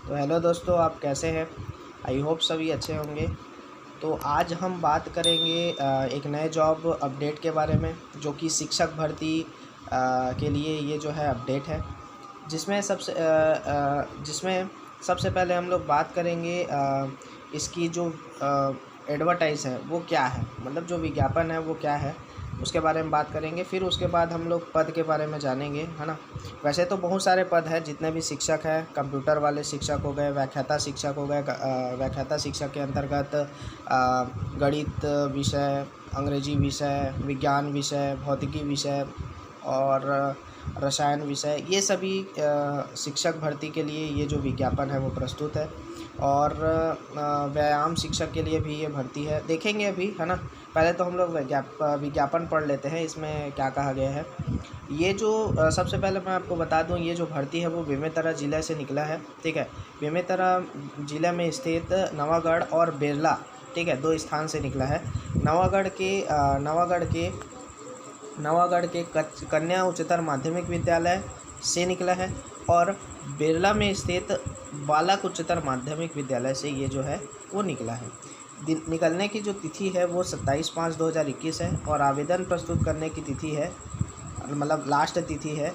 तो हेलो दोस्तों, आप कैसे हैं? आई होप सभी अच्छे होंगे। तो आज हम बात करेंगे एक नए जॉब अपडेट के बारे में, जो कि शिक्षक भर्ती के लिए ये जो है अपडेट है। जिसमें सबसे पहले हम लोग बात करेंगे इसकी जो एडवर्टाइज़ है वो क्या है, मतलब जो विज्ञापन है वो क्या है, उसके बारे में बात करेंगे। फिर उसके बाद हम लोग पद के बारे में जानेंगे, है ना। वैसे तो बहुत सारे पद हैं, जितने भी शिक्षक हैं, कंप्यूटर वाले शिक्षक हो गए, व्याख्याता शिक्षक हो गए। व्याख्याता शिक्षक के अंतर्गत गणित विषय, अंग्रेजी विषय, विज्ञान विषय, भौतिकी विषय और रसायन विषय, ये सभी शिक्षक भर्ती के लिए ये जो विज्ञापन है वो प्रस्तुत है। और व्यायाम शिक्षक के लिए भी ये भर्ती है, देखेंगे अभी, है ना। पहले तो हम लोग विज्ञापन पढ़ लेते हैं, इसमें क्या कहा गया है। ये जो सबसे पहले मैं आपको बता दूं, ये जो भर्ती है वो बेमेतरा ज़िले से निकला है, ठीक है। बेमेतरा ज़िले में स्थित नवागढ़ और बेरला, ठीक है, 2 स्थान से निकला है। नवागढ़ के कन्या उच्चतर माध्यमिक विद्यालय से निकला है, और बेरला में स्थित बालक उच्चतर माध्यमिक विद्यालय से ये जो है वो निकला है। निकलने की जो तिथि है वो 27/5/2021 है, और आवेदन प्रस्तुत करने की तिथि है, मतलब लास्ट तिथि है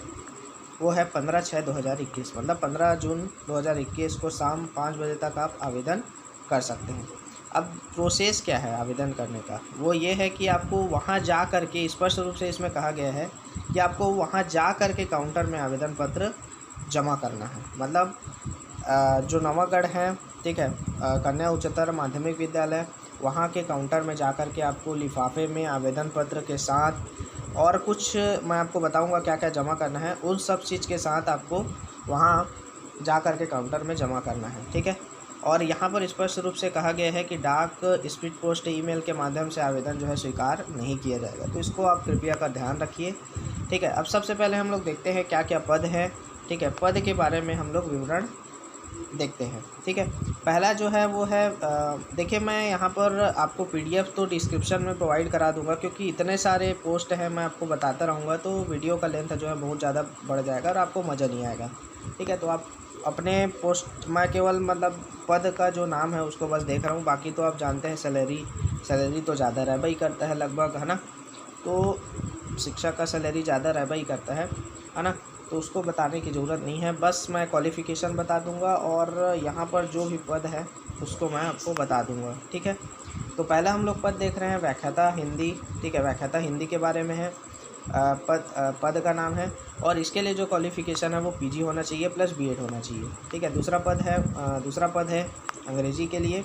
वो है 15/6/2021, मतलब 15 जून 2021 को शाम 5 बजे तक आप आवेदन कर सकते हैं। अब प्रोसेस क्या है आवेदन करने का, वो ये है कि आपको वहाँ जा कर के, स्पष्ट रूप से इसमें कहा गया है कि आपको वहाँ जा कर के काउंटर में आवेदन पत्र जमा करना है। मतलब जो नवागढ़ है, ठीक है, कन्या उच्चतर माध्यमिक विद्यालय, वहाँ के काउंटर में जा कर के आपको लिफाफे में आवेदन पत्र के साथ और कुछ मैं आपको बताऊंगा क्या क्या जमा करना है, उन सब चीज़ के साथ आपको वहाँ जा कर के काउंटर में जमा करना है, ठीक है। और यहाँ पर स्पष्ट रूप से कहा गया है कि डाक, स्पीड पोस्ट, ईमेल के माध्यम से आवेदन जो है स्वीकार नहीं किया जाएगा, तो इसको आप कृपया का ध्यान रखिए, ठीक है। अब सबसे पहले हम लोग देखते हैं क्या क्या पद है, ठीक है। पद के बारे में हम लोग विवरण देखते हैं, ठीक है। पहला जो है वो है, देखिए मैं यहाँ पर आपको PDF तो डिस्क्रिप्शन में प्रोवाइड करा दूंगा, क्योंकि इतने सारे पोस्ट हैं, मैं आपको बताता रहूँगा तो वीडियो का लेंथ जो है बहुत ज़्यादा बढ़ जाएगा और आपको मज़ा नहीं आएगा, ठीक है। तो आप अपने पोस्ट, मैं केवल मतलब पद का जो नाम है उसको बस देख रहा हूँ, बाकी तो आप जानते हैं सैलरी तो ज़्यादा रहबा ही करता है लगभग, है ना। तो शिक्षक का सैलरी ज़्यादा रहबा ही करता है ना, तो उसको बताने की ज़रूरत नहीं है। बस मैं क्वालिफ़िकेशन बता दूंगा और यहाँ पर जो भी पद है उसको मैं आपको बता दूंगा, ठीक है। तो पहला हम लोग पद देख रहे हैं व्याख्याता हिंदी, ठीक है। व्याख्याता हिंदी के बारे में है, पद का नाम है, और इसके लिए जो क्वालिफ़िकेशन है वो PG होना चाहिए प्लस BEd होना चाहिए, ठीक है। दूसरा पद है अंग्रेजी के लिए,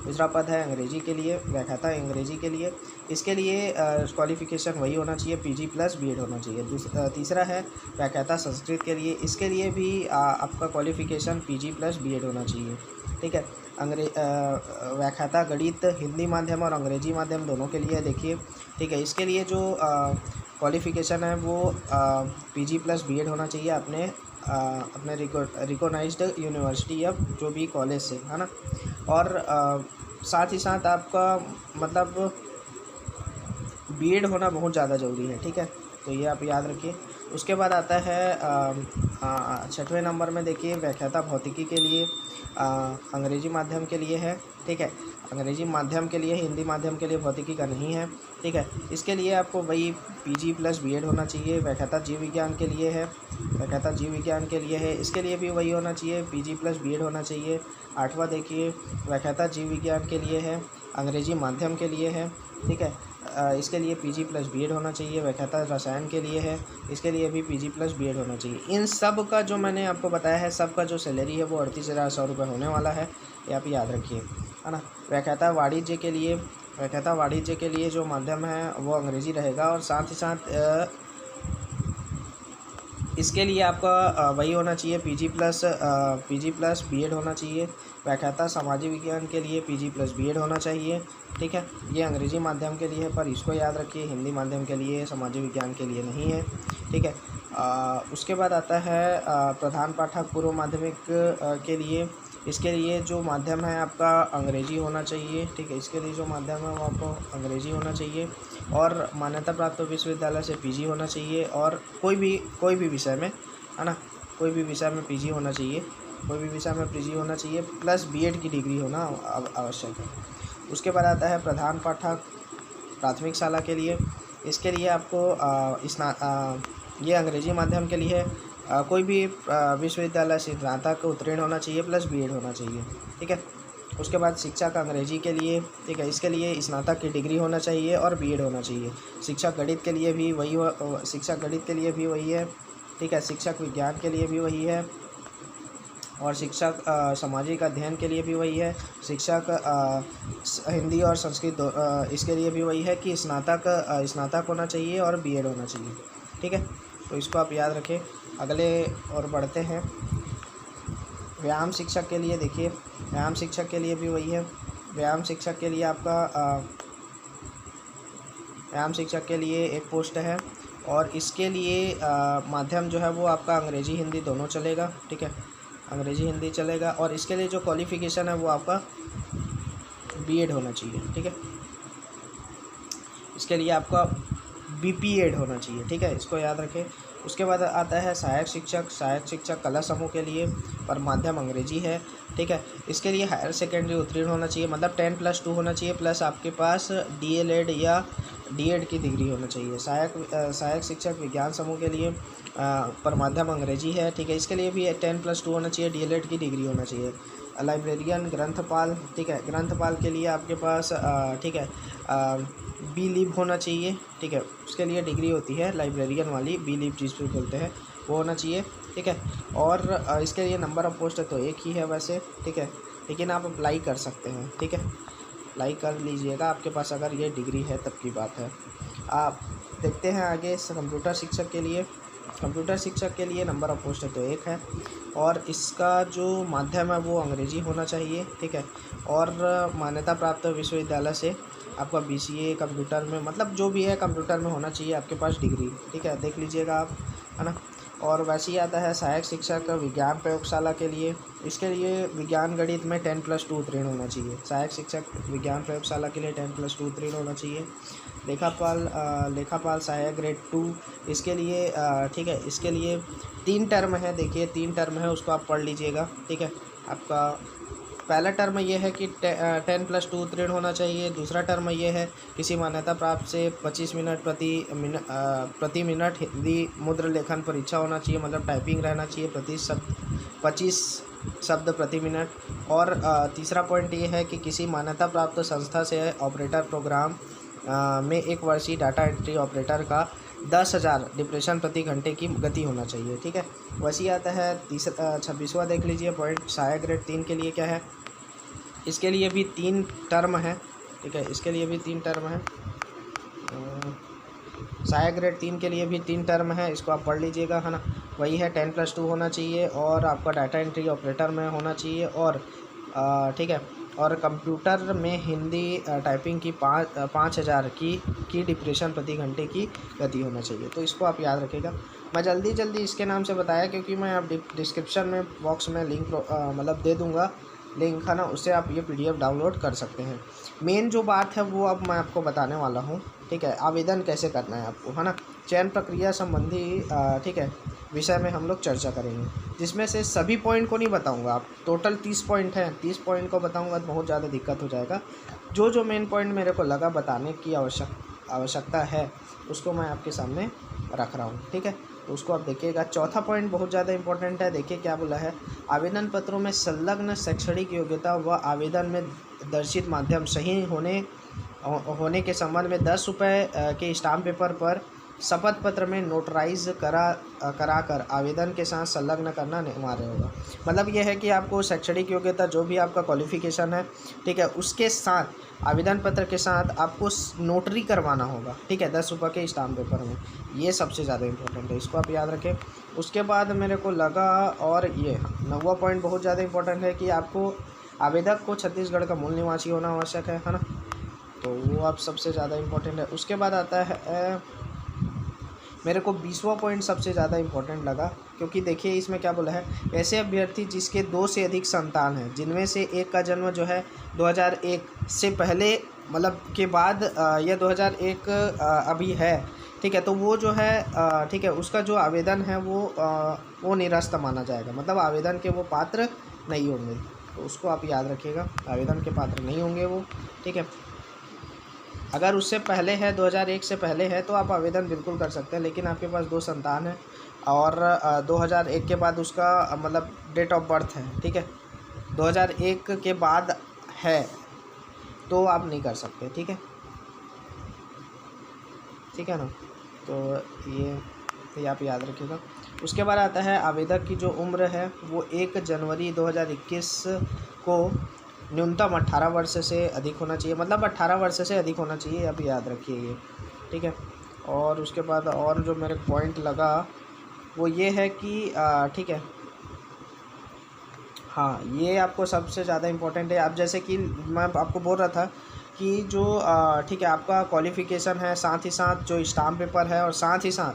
अंग्रेजी के लिए, व्याख्याता अंग्रेजी के लिए, इसके लिए क्वालिफ़िकेशन वही होना चाहिए, PG प्लस BEd होना चाहिए। तीसरा है व्याख्याता संस्कृत के लिए, इसके लिए भी आपका क्वालिफ़िकेशन PG प्लस BEd होना चाहिए, ठीक है। व्याख्याता गणित हिंदी माध्यम और अंग्रेजी माध्यम दोनों के लिए देखिए, ठीक है। इसके लिए जो क्वालिफ़िकेशन है वो PG प्लस BEd होना चाहिए अपने रिकॉग्नाइज्ड यूनिवर्सिटी या जो भी कॉलेज से, है ना। और साथ ही साथ आपका मतलब BEd होना बहुत ज़्यादा ज़रूरी है, ठीक है, तो ये आप याद रखिए। उसके बाद आता है 6वें नंबर में देखिए व्याख्याता भौतिकी के लिए, अंग्रेजी माध्यम के लिए है, ठीक है। अंग्रेजी माध्यम के लिए, हिंदी माध्यम के लिए भौतिकी का नहीं है, ठीक है। इसके लिए आपको वही PG प्लस BEd होना चाहिए। व्याख्याता जीव विज्ञान के लिए है, इसके लिए भी वही होना चाहिए, PG प्लस BEd होना चाहिए। 8वां देखिए व्याख्याता जीव विज्ञान के लिए है, अंग्रेजी माध्यम के लिए है, ठीक है। इसके लिए PG प्लस BEd होना चाहिए। व्याख्याता रसायन के लिए है, इसके लिए भी PG प्लस BEd होना चाहिए। इन सब का जो मैंने आपको बताया है, सब का जो सैलरी है वो 38,100 रुपये होने वाला है, ये आप याद रखिए, है ना। व्याख्याता वाणिज्य के लिए जो माध्यम है वो अंग्रेजी रहेगा, और साथ ही साथ इसके लिए आपका वही होना चाहिए, PG प्लस BEd होना चाहिए। व्याख्याता सामाजिक विज्ञान के लिए PG प्लस BEd होना चाहिए, ठीक है। ये अंग्रेजी माध्यम के लिए है, पर इसको याद रखिए, हिंदी माध्यम के लिए, सामाजिक विज्ञान के लिए नहीं है, ठीक है। उसके बाद आता है प्रधान पाठक पूर्व माध्यमिक के लिए, इसके लिए जो माध्यम है आपका अंग्रेजी होना चाहिए, ठीक है। इसके लिए जो माध्यम है वो आपको अंग्रेजी होना चाहिए, और मान्यता प्राप्त विश्वविद्यालय से PG होना चाहिए, और कोई भी विषय में, है ना, कोई भी विषय में PG होना चाहिए, कोई भी विषय में पीजी होना चाहिए प्लस बीएड की डिग्री होना आवश्यक है। उसके बाद आता है प्रधान पाठक प्राथमिक शाला के लिए। इसके लिए आपको ये अंग्रेजी माध्यम के लिए कोई भी विश्वविद्यालय से स्नातक उत्तीर्ण होना चाहिए प्लस बीएड होना चाहिए, ठीक है। उसके बाद शिक्षक अंग्रेजी के लिए, ठीक है, इसके लिए स्नातक की डिग्री होना चाहिए और बीएड होना चाहिए। शिक्षक गणित के लिए भी वही है, ठीक है। शिक्षक विज्ञान के लिए भी वही है और शिक्षक सामाजिक अध्ययन के लिए भी वही है। शिक्षक हिंदी और संस्कृत इसके लिए भी वही है कि स्नातक होना चाहिए और बीएड होना चाहिए, ठीक है। तो इसको आप याद रखें। अगले और बढ़ते हैं। व्यायाम शिक्षक के लिए देखिए, व्यायाम शिक्षक के लिए भी वही है। व्यायाम शिक्षक के लिए व्यायाम शिक्षक के लिए एक पोस्ट है और इसके लिए माध्यम जो है वो आपका अंग्रेजी हिंदी दोनों चलेगा, ठीक है, अंग्रेजी हिंदी चलेगा। और इसके लिए जो क्वालिफ़िकेशन है वो आपका बीएड होना चाहिए, ठीक है। इसके लिए आपका बीपीएड होना चाहिए, ठीक है, इसको याद रखें। उसके बाद आता है सहायक शिक्षक कला समूह के लिए पर माध्यम अंग्रेजी है, ठीक है। इसके लिए हायर सेकेंडरी उत्तीर्ण होना चाहिए, मतलब 10+2 होना चाहिए प्लस आपके पास डीएलएड या डीएड की डिग्री होना चाहिए। सहायक शिक्षक विज्ञान समूह के लिए पर माध्यम अंग्रेजी है, ठीक है। इसके लिए भी 10+2 होना चाहिए, डीएलएड की डिग्री होना चाहिए। लाइब्रेरियन ग्रंथपाल, ठीक है, ग्रंथपाल के लिए आपके पास ठीक है बी लीव होना चाहिए, ठीक है। उसके लिए डिग्री होती है लाइब्रेरियन वाली, बी लीव जिसको बोलते हैं, वो होना चाहिए, ठीक है। और इसके लिए नंबर ऑफ पोस्ट तो एक ही है वैसे, ठीक है, लेकिन आप अप्लाई कर सकते हैं, ठीक है, अप्लाई कर लीजिएगा आपके पास अगर ये डिग्री है तब की बात है। आप देखते हैं आगे कंप्यूटर शिक्षक के लिए। कंप्यूटर शिक्षक के लिए नंबर ऑफ पोस्ट तो एक है और इसका जो माध्यम है वो अंग्रेजी होना चाहिए, ठीक है। और मान्यता प्राप्त विश्वविद्यालय से आपका बीसीए कंप्यूटर में, मतलब जो भी है कंप्यूटर में होना चाहिए आपके पास डिग्री, ठीक है, देख लीजिएगा आप, है ना। और वैसे ही आता है सहायक शिक्षक विज्ञान प्रयोगशाला के लिए। इसके लिए विज्ञान गणित में 10+2 उत्तीर्ण होना चाहिए। सहायक शिक्षक विज्ञान प्रयोगशाला के लिए 10+2 उत्तीर्ण होना चाहिए। लेखापाल सहायक ग्रेड 2 इसके लिए ठीक है, इसके लिए 3 टर्म है, देखिए 3 टर्म है, उसको आप पढ़ लीजिएगा, ठीक है। आपका पहला टर्म ये है कि 10+2 उत्तीर्ण होना चाहिए। दूसरा टर्म ये है किसी मान्यता प्राप्त से 25 मिनट प्रति मिनट हिंदी मुद्र लेखन परीक्षा होना चाहिए, मतलब टाइपिंग रहना चाहिए 25 शब्द प्रति मिनट। और तीसरा पॉइंट ये है कि किसी मान्यता प्राप्त संस्था से ऑपरेटर प्रोग्राम में 1 वर्षीय डाटा एंट्री ऑपरेटर का 10,000 डिप्रेशन प्रति घंटे की गति होना चाहिए, ठीक है। वैसे ही आता है 26वां देख लीजिए पॉइंट, सहायक ग्रेड 3 के लिए क्या है, इसके लिए भी 3 टर्म है, ठीक है, इसके लिए भी 3 टर्म है। सहायक ग्रेड 3 के लिए भी 3 टर्म है, इसको आप पढ़ लीजिएगा, है ना। वही है 10+2 होना चाहिए और आपका डाटा एंट्री ऑपरेटर में होना चाहिए और ठीक है, और कंप्यूटर में हिंदी टाइपिंग की 5,000 की डिप्रेशन प्रति घंटे की गति होना चाहिए। तो इसको आप याद रखिएगा। मैं जल्दी इसके नाम से बताया क्योंकि मैं आप डिस्क्रिप्शन में बॉक्स में लिंक मतलब दे दूँगा, लिंक है ना, उससे आप ये PDF डाउनलोड कर सकते हैं। मेन जो बात है वो अब मैं आपको बताने वाला हूँ, ठीक है। आवेदन कैसे करना है आपको, है ना, चयन प्रक्रिया संबंधी ठीक है विषय में हम लोग चर्चा करेंगे, जिसमें से सभी पॉइंट को नहीं बताऊंगा। आप टोटल 30 पॉइंट हैं, 30 पॉइंट को बताऊंगा तो बहुत ज़्यादा दिक्कत हो जाएगा। जो मेन पॉइंट मेरे को लगा बताने की आवश्यकता है उसको मैं आपके सामने रख रहा हूँ, ठीक है। तो उसको आप देखिएगा। चौथा पॉइंट बहुत ज़्यादा इंपॉर्टेंट है, देखिए क्या बोला है, आवेदन पत्रों में संलग्न शैक्षणिक योग्यता व आवेदन में दर्शित माध्यम सही होने के संबंध में 10 रुपये के स्टाम्प पेपर पर शपथ पत्र में नोटराइज कराकर आवेदन के साथ संलग्न करना अनिवार्य होगा। मतलब यह है कि आपको शैक्षणिक योग्यता जो भी आपका क्वालिफिकेशन है, ठीक है, उसके साथ आवेदन पत्र के साथ आपको नोटरी करवाना होगा, ठीक है, 10 रुपये के स्टाम्प पेपर में। ये सबसे ज़्यादा इम्पोर्टेंट है, इसको आप याद रखें। उसके बाद मेरे को लगा, और ये 9वां पॉइंट बहुत ज़्यादा इंपॉर्टेंट है कि आपको आवेदक को छत्तीसगढ़ का मूल निवासी होना आवश्यक है ना, तो वो आप सबसे ज़्यादा इम्पोर्टेंट है। उसके बाद आता है मेरे को 20वां पॉइंट सबसे ज़्यादा इम्पोर्टेंट लगा, क्योंकि देखिए इसमें क्या बोला है, ऐसे अभ्यर्थी जिसके 2 से अधिक संतान हैं, जिनमें से एक का जन्म जो है 2001 से पहले मतलब के बाद या 2001 अभी है ठीक है, तो वो जो है ठीक है, उसका जो आवेदन है वो निरस्त माना जाएगा, मतलब आवेदन के वो पात्र नहीं होंगे। तो उसको आप याद रखिएगा, आवेदन के पात्र नहीं होंगे वो। ठीक है, अगर उससे पहले है 2001 से पहले है तो आप आवेदन बिल्कुल कर सकते हैं, लेकिन आपके पास 2 संतान है और 2001 के बाद उसका मतलब डेट ऑफ बर्थ है, ठीक है, 2001 के बाद है तो आप नहीं कर सकते। ठीक है, ठीक है ना, तो ये आप याद रखिएगा। उसके बाद आता है आवेदक की जो उम्र है वो 1 जनवरी 2021 को न्यूनतम 18 वर्ष से अधिक होना चाहिए, मतलब 18 वर्ष से अधिक होना चाहिए, आप याद रखिए ये। ठीक है, और उसके बाद और जो मेरे पॉइंट लगा वो ये है कि ठीक है, हाँ, ये आपको सबसे ज़्यादा इम्पोर्टेंट है। आप जैसे कि मैं आपको बोल रहा था कि जो ठीक है, आपका क्वालिफ़िकेशन है, साथ ही साथ जो स्टाम्प पेपर है, और साथ ही साथ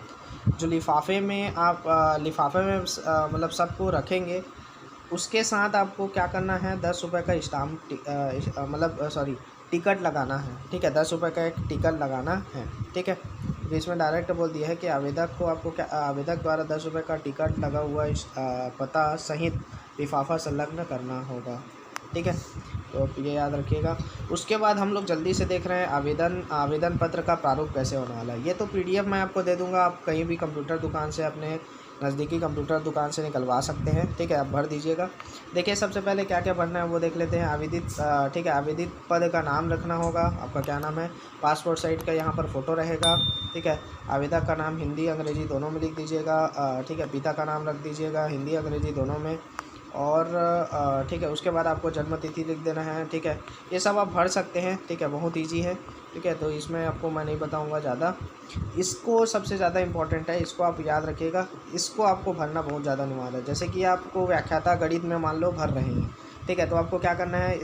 जो लिफाफे में आप लिफाफे में मतलब सबको रखेंगे, उसके साथ आपको क्या करना है, 10 रुपये का स्टाम्प मतलब सॉरी टिकट लगाना है। ठीक है, 10 रुपये का एक टिकट लगाना है। ठीक है, बीच में डायरेक्ट बोल दिया है कि आवेदक को आपको क्या, आवेदक द्वारा 10 रुपये का टिकट लगा हुआ पता सहित लिफाफा संलग्न करना होगा। ठीक है, तो ये याद रखिएगा। उसके बाद हम लोग जल्दी से देख रहे हैं आवेदन पत्र का प्रारूप कैसे होने वाला है। ये तो PDF मैं आपको दे दूंगा, आप कहीं भी कंप्यूटर दुकान से, अपने नज़दीकी कंप्यूटर दुकान से निकलवा सकते हैं। ठीक है, आप भर दीजिएगा। देखिए सबसे पहले क्या क्या भरना है वो देख लेते हैं। ठीक है, आवेदित पद का नाम रखना होगा, आपका क्या नाम है, पासपोर्ट साइज का यहाँ पर फ़ोटो रहेगा। ठीक है, आवेदक का नाम हिंदी अंग्रेजी दोनों में लिख दीजिएगा। ठीक है, पिता का नाम रख दीजिएगा हिंदी अंग्रेजी दोनों में, और ठीक है, उसके बाद आपको जन्म तिथि लिख देना है। ठीक है, ये सब आप भर सकते हैं। ठीक है, बहुत ईजी है। ठीक है, तो इसमें आपको मैं नहीं बताऊंगा ज़्यादा, इसको सबसे ज़्यादा इम्पोर्टेंट है, इसको आप याद रखिएगा, इसको आपको भरना बहुत ज़्यादा अनिवार्य है। जैसे कि आपको व्याख्याता गणित में मान लो भर रहे हैं, ठीक है, तो आपको क्या करना है,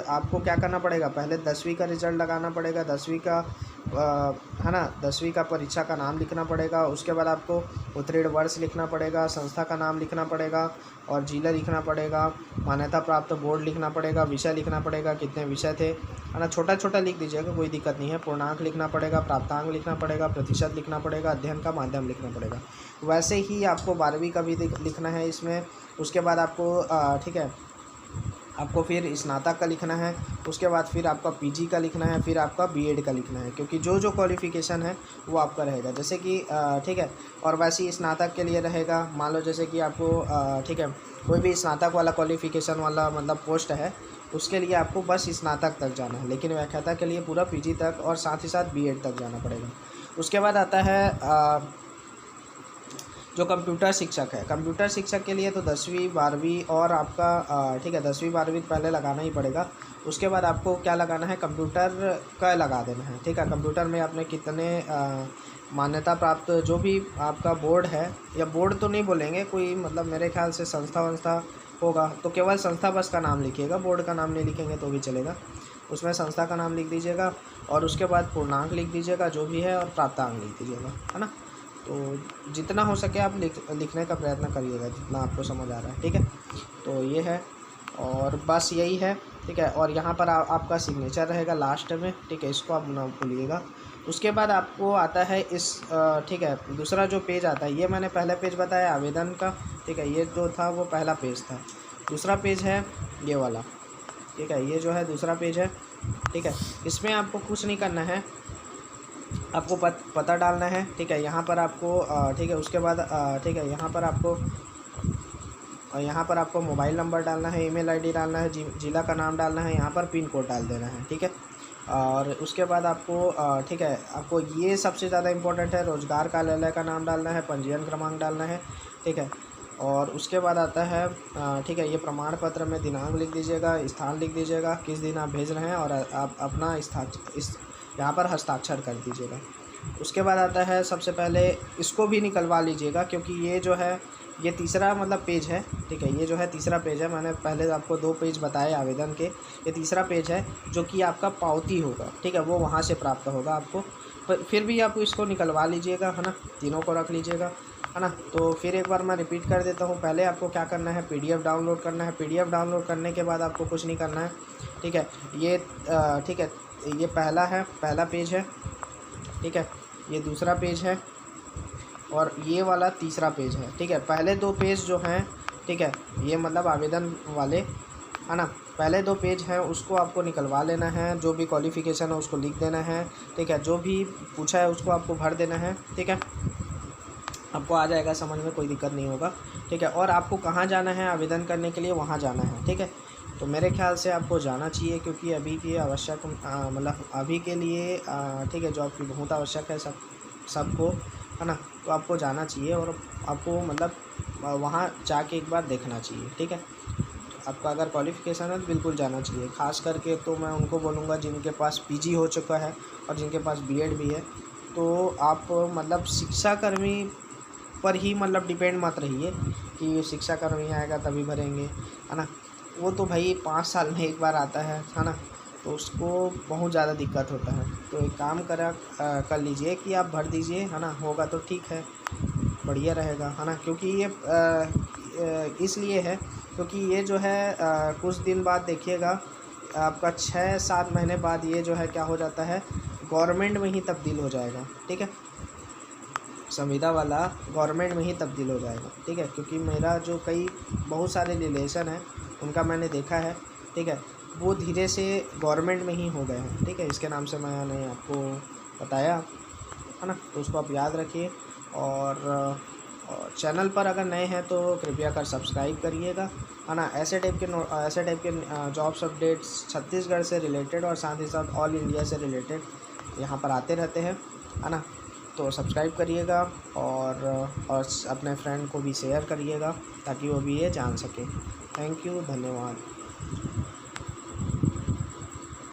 आपको क्या करना पड़ेगा, पहले 10वीं का रिजल्ट लगाना पड़ेगा, 10वीं का है ना, 10वीं का परीक्षा का नाम लिखना पड़ेगा। उसके बाद आपको उत्तीर्ण वर्ष लिखना पड़ेगा, संस्था का नाम लिखना पड़ेगा, और जिला लिखना पड़ेगा, मान्यता प्राप्त बोर्ड लिखना पड़ेगा, विषय लिखना पड़ेगा, कितने विषय थे, है ना, छोटा छोटा लिख दीजिएगा, कोई दिक्कत नहीं है। पूर्णांक लिखना पड़ेगा, प्राप्तांक लिखना पड़ेगा, प्रतिशत लिखना पड़ेगा, अध्ययन का माध्यम लिखना पड़ेगा। वैसे ही आपको 12वीं का भी लिखना है इसमें। उसके बाद आपको ठीक है, आपको फिर स्नातक का लिखना है, उसके बाद फिर आपका PG का लिखना है, फिर आपका B.Ed का लिखना है, क्योंकि जो जो क्वालिफ़िकेशन है वो आपका रहेगा। जैसे कि ठीक है, और वैसे ही स्नातक के लिए रहेगा, मान लो जैसे कि आपको ठीक है, कोई भी स्नातक वाला क्वालिफ़िकेशन वाला मतलब पोस्ट है, उसके लिए आपको बस स्नातक तक जाना है, लेकिन व्याख्याता के लिए पूरा PG तक और साथ ही साथ B.Ed तक जाना पड़ेगा। उसके बाद आता है जो कंप्यूटर शिक्षक है, कंप्यूटर शिक्षक के लिए तो 10वीं 12वीं और आपका ठीक है, 10वीं 12वीं पहले लगाना ही पड़ेगा। उसके बाद आपको क्या लगाना है, कंप्यूटर का लगा देना है। ठीक है, कंप्यूटर में आपने कितने मान्यता प्राप्त जो भी आपका बोर्ड है, या बोर्ड तो नहीं बोलेंगे, कोई मतलब मेरे ख्याल से संस्था होगा, तो केवल संस्था बस का नाम लिखिएगा, बोर्ड का नाम नहीं लिखेंगे तो भी चलेगा। उसमें संस्था का नाम लिख दीजिएगा, और उसके बाद पूर्णांक लिख दीजिएगा जो भी है, और प्राप्तांक लिख दीजिएगा, है ना। तो जितना हो सके आप लिखने का प्रयत्न करिएगा, जितना आपको समझ आ रहा है। ठीक है, तो ये है, और बस यही है। ठीक है, और यहाँ पर आपका सिग्नेचर रहेगा लास्ट में। ठीक है, इसको आप ना भूलिएगा। उसके बाद आपको आता है ठीक है, दूसरा जो पेज आता है, ये मैंने पहला पेज बताया आवेदन का। ठीक है, ये जो था वो पहला पेज था। दूसरा पेज है ये वाला। ठीक है, ये जो है दूसरा पेज है। ठीक है, इसमें आपको कुछ नहीं करना है, आपको पता डालना है। ठीक है, यहाँ पर आपको ठीक है, उसके बाद ठीक है, यहाँ पर आपको मोबाइल नंबर डालना है, ईमेल आईडी डालना है, जिला का नाम डालना है, यहाँ पर पिन कोड डाल देना है। ठीक है, और उसके बाद आपको ठीक है, आपको ये सबसे ज़्यादा इम्पोर्टेंट है, रोजगार कार्यालय का नाम डालना है, पंजीयन क्रमांक डालना है। ठीक है, और उसके बाद आता है ठीक है, ये प्रमाण पत्र में दिनांक लिख दीजिएगा, स्थान लिख दीजिएगा, किस दिन आप भेज रहे हैं, और आप अपना यहाँ पर हस्ताक्षर कर दीजिएगा। उसके बाद आता है, सबसे पहले इसको भी निकलवा लीजिएगा, क्योंकि ये जो है ये तीसरा मतलब पेज है। ठीक है, ये जो है तीसरा पेज है, मैंने पहले आपको 2 पेज बताए आवेदन के, ये तीसरा पेज है जो कि आपका पावती होगा। ठीक है, वो वहाँ से प्राप्त होगा आपको, पर फिर भी आप इसको निकलवा लीजिएगा, है ना, तीनों को रख लीजिएगा, है ना। तो फिर एक बार मैं रिपीट कर देता हूँ, पहले आपको क्या करना है, PDF डाउनलोड करना है। PDF डाउनलोड करने के बाद आपको कुछ नहीं करना है। ठीक है, ये ठीक है, ये पहला पेज है। ठीक है, ये दूसरा पेज है और ये वाला तीसरा पेज है। ठीक है, पहले 2 पेज जो हैं, ठीक है, ये मतलब आवेदन वाले, है ना, पहले 2 पेज हैं उसको आपको निकलवा लेना है, जो भी क्वालिफ़िकेशन है उसको लिख देना है। ठीक है, जो भी पूछा है उसको आपको भर देना है। ठीक है, आपको आ जाएगा समझ में, कोई दिक्कत नहीं होगा। ठीक है, और आपको कहाँ जाना है आवेदन करने के लिए, वहाँ जाना है। ठीक है, तो मेरे ख्याल से आपको जाना चाहिए, क्योंकि अभी की आवश्यक मतलब अभी के लिए ठीक है, जॉब की बहुत आवश्यक है सबको, है ना। तो आपको जाना चाहिए और आपको मतलब वहाँ जाके एक बार देखना चाहिए। ठीक है, आपका अगर क्वालिफ़िकेशन है तो बिल्कुल जाना चाहिए। ख़ास करके तो मैं उनको बोलूँगा जिनके पास पीजी हो चुका है और जिनके पास बीएड भी है, तो आप मतलब शिक्षाकर्मी पर ही मतलब डिपेंड मत रहिए कि शिक्षाकर्मी आएगा तभी भरेंगे, है ना। वो तो भाई 5 साल में एक बार आता है ना, तो उसको बहुत ज़्यादा दिक्कत होता है। तो एक काम कर लीजिए कि आप भर दीजिए, है ना, होगा तो ठीक है, बढ़िया रहेगा, है ना। क्योंकि ये इसलिए है क्योंकि ये जो है कुछ दिन बाद देखिएगा आपका 6-7 महीने बाद ये जो है क्या हो जाता है, गवर्नमेंट में ही तब्दील हो जाएगा। ठीक है, संविदा वाला गवर्नमेंट में ही तब्दील हो जाएगा। ठीक है, क्योंकि मेरा जो बहुत सारे रिलेशन है उनका मैंने देखा है। ठीक है, वो धीरे से गवर्नमेंट में ही हो गए हैं। ठीक है, इसके नाम से मैंने आपको बताया, है ना, तो उसको आप याद रखिए। और चैनल पर अगर नए हैं तो कृपया कर सब्सक्राइब करिएगा, है ना। ऐसे टाइप के जॉब्स अपडेट्स छत्तीसगढ़ से रिलेटेड और साथ ही साथ ऑल इंडिया से रिलेटेड यहाँ पर आते रहते हैं, है ना। तो सब्सक्राइब करिएगा और अपने फ्रेंड को भी शेयर करिएगा ताकि वो भी ये जान सके। थैंक यू, धन्यवाद।